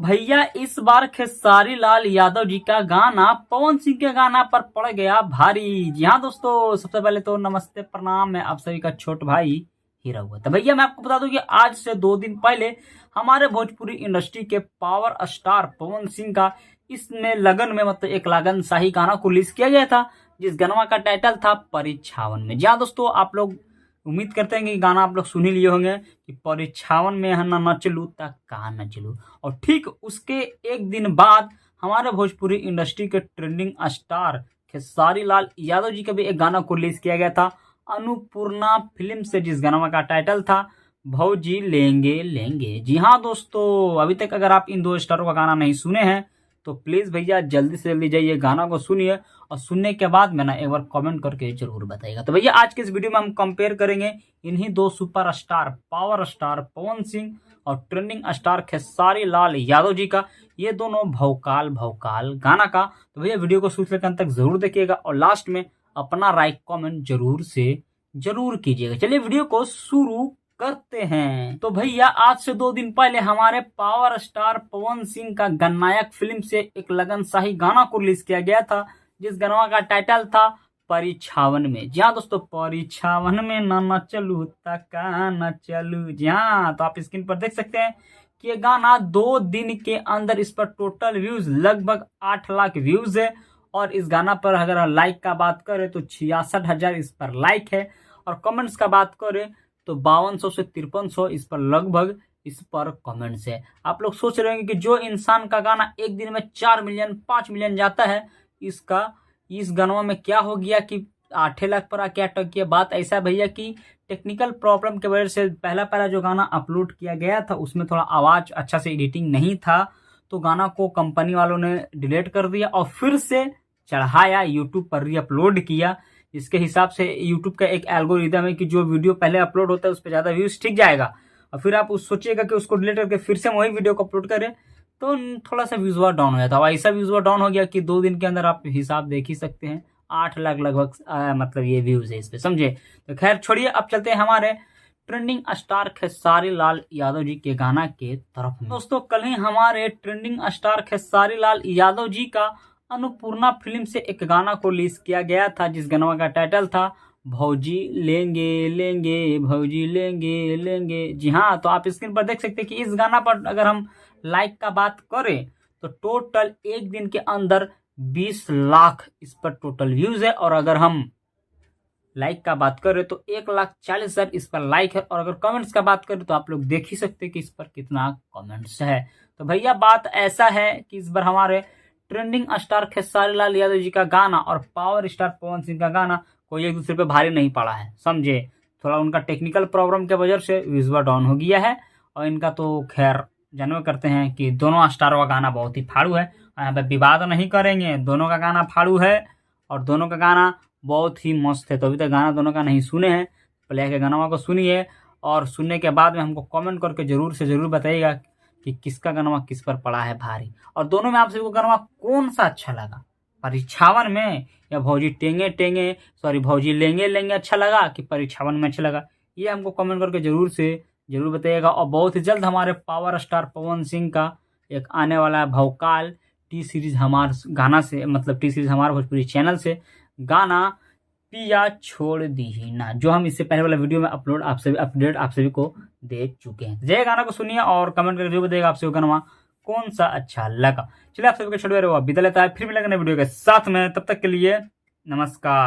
भैया इस बार खेसारी लाल यादव जी का गाना पवन सिंह के गाना पर पड़ गया भारी। जी हाँ दोस्तों, सबसे पहले तो नमस्ते प्रणाम, मैं आप सभी का छोट भाई हीरा हुआ। तो भैया मैं आपको बता दूं कि आज से 2 दिन पहले हमारे भोजपुरी इंडस्ट्री के पावर स्टार पवन सिंह का इसमें लगन में मतलब एक लगन शाही गाना को रिलीज किया गया था, जिस गाना का टाइटल था परीक्षावन में। जी हाँ दोस्तों, आप लोग उम्मीद करते हैं कि गाना आप लोग सुन ही लिए होंगे कि परीक्षावन में है ना नचलू ता कहाँ नचलू। और ठीक उसके एक दिन बाद हमारे भोजपुरी इंडस्ट्री के ट्रेंडिंग स्टार खेसारी लाल यादव जी का भी एक गाना को रिलीज किया गया था अनुपूर्णा फिल्म से, जिस गाना का टाइटल था भौजी लेंगे लेंगे। जी हाँ दोस्तों, अभी तक अगर आप इन दो स्टारों का गाना नहीं सुने हैं तो प्लीज भैया जल्दी से जल्दी जाइए गाना को सुनिए, और सुनने के बाद में ना एक बार कमेंट करके जरूर बताइएगा। तो भैया आज के इस वीडियो में हम कंपेयर करेंगे इन्हीं दो super star power star Pawan Singh और ट्रेंडिंग स्टार खेसारी लाल यादव जी का, ये दोनों भौकाल भौकाल गाना का। तो भैया वीडियो को शुरू से अंत तक जरूर देखिएगा और लास्ट में अपना राइट कमेंट जरूर से जरूर कीजिएगा। चलिए वीडियो को शुरू करते हैं। तो भैया आज से 2 दिन पहले हमारे पावर स्टार पवन सिंह का गणनायक फिल्म से एक लगन शाही गाना को रिलीज किया गया था, जिस गाना का टाइटल था परीक्षावन में। जी हाँ दोस्तों, परीक्षावन में न चलू तका न चलू। जी हाँ, तो आप स्क्रीन पर देख सकते हैं कि ये गाना 2 दिन के अंदर इस पर टोटल व्यूज लगभग 8 लाख व्यूज है। और इस गाना पर अगर लाइक का बात करें तो 66,000 इस पर लाइक है, और कमेंट्स का बात करें तो 5200 से 5300 इस पर लगभग इस पर कमेंट्स है। आप लोग सोच रहे होंगे कि जो इंसान का गाना एक दिन में 4 मिलियन 5 मिलियन जाता है, इस गानों में क्या हो गया कि 8 लाख पर आके अटक गया। बात ऐसा भैया कि टेक्निकल प्रॉब्लम की वजह से पहला जो गाना अपलोड किया गया था उसमें थोड़ा आवाज अच्छा से एडिटिंग नहीं था, तो गाना को कंपनी वालों ने डिलीट कर दिया और फिर से चढ़ाया, यूट्यूब पर री अपलोड किया। इसके हिसाब से यूट्यूब का एक एल्गोरिदम है कि जो वीडियो पहले अपलोड होता है उस पर ज्यादा व्यूज ठीक जाएगा, और फिर आप सोचिएगा कि उसको डिलीट करके फिर से वही वीडियो को अपलोड करें तो थोड़ा सा व्यूजवा डाउन हो जाता है। ऐसा व्यूजवा डाउन हो गया कि 2 दिन के अंदर आप हिसाब देख ही सकते हैं 8 लाख लगभग मतलब ये व्यूज है इस पे, समझे। तो खैर छोड़िए, अब चलते हैं हमारे ट्रेंडिंग स्टार खेसारी लाल यादव जी के गाना के तरफ में। दोस्तों कल ही हमारे ट्रेंडिंग स्टार खेसारी लाल यादव जी का अनुपूर्णा फिल्म से एक गाना को रिलीज किया गया था, जिस गाना का टाइटल था भौजी लेंगे लेंगे भौजी लेंगे लेंगे। जी हाँ, तो आप स्क्रीन पर देख सकते हैं कि इस गाना पर अगर हम लाइक का बात करें तो टोटल एक दिन के अंदर 20 लाख इस पर टोटल व्यूज है, और अगर हम लाइक का बात करें तो 1,40,000 इस पर लाइक है। और अगर कमेंट्स का बात करें तो आप लोग देख ही सकते हैं कि इस पर कितना कमेंट्स है। तो भैया बात ऐसा है कि इस बार हमारे ट्रेंडिंग स्टार खेसारी लाल यादव जी का गाना और पावर स्टार पवन सिंह का गाना कोई एक दूसरे पे भारी नहीं पड़ा है, समझे। थोड़ा उनका टेक्निकल प्रॉब्लम की वजह से व्यूजवा डाउन हो गया है, और इनका तो खैर जानवे करते हैं कि दोनों स्टारों का गाना बहुत ही फाड़ू है। यहाँ पे विवाद नहीं करेंगे, दोनों का गाना फाड़ू है और दोनों का गाना बहुत ही मस्त है। तो अभी तक गाना दोनों का नहीं सुने हैं, पहले के गाना को सुनिए और सुनने के बाद में हमको कमेंट करके जरूर से जरूर बताइएगा कि किसका गाना किस पर पड़ा है भारी, और दोनों में आप सभी को गाना कौन सा अच्छा लगा, परीक्षावन में या भौजी टेंगे टेंगे सॉरी भौजी लेंगे लेंगे अच्छा लगा कि परीक्षावन में अच्छा लगा, ये हमको कमेंट करके जरूर से जरूर बताइएगा। और बहुत ही जल्द हमारे पावर स्टार पवन सिंह का एक आने वाला है भौकाल टी सीरीज हमार गाना से, मतलब टी सीरीज हमारे भोजपुरी चैनल से गाना पिया छोड़ दी ही ना, जो हम इससे पहले वाला वीडियो में अपलोड आप सभी अपडेट आप सभी को दे चुके हैं। जय गाना को सुनिए और कमेंट करके जरूर बताइएगा आप सभी को गाना कौन सा अच्छा लगा। चलिए आप सभी को छोड़ विदा लेता है, फिर मिलेंगे नए वीडियो के साथ में, तब तक के लिए नमस्कार।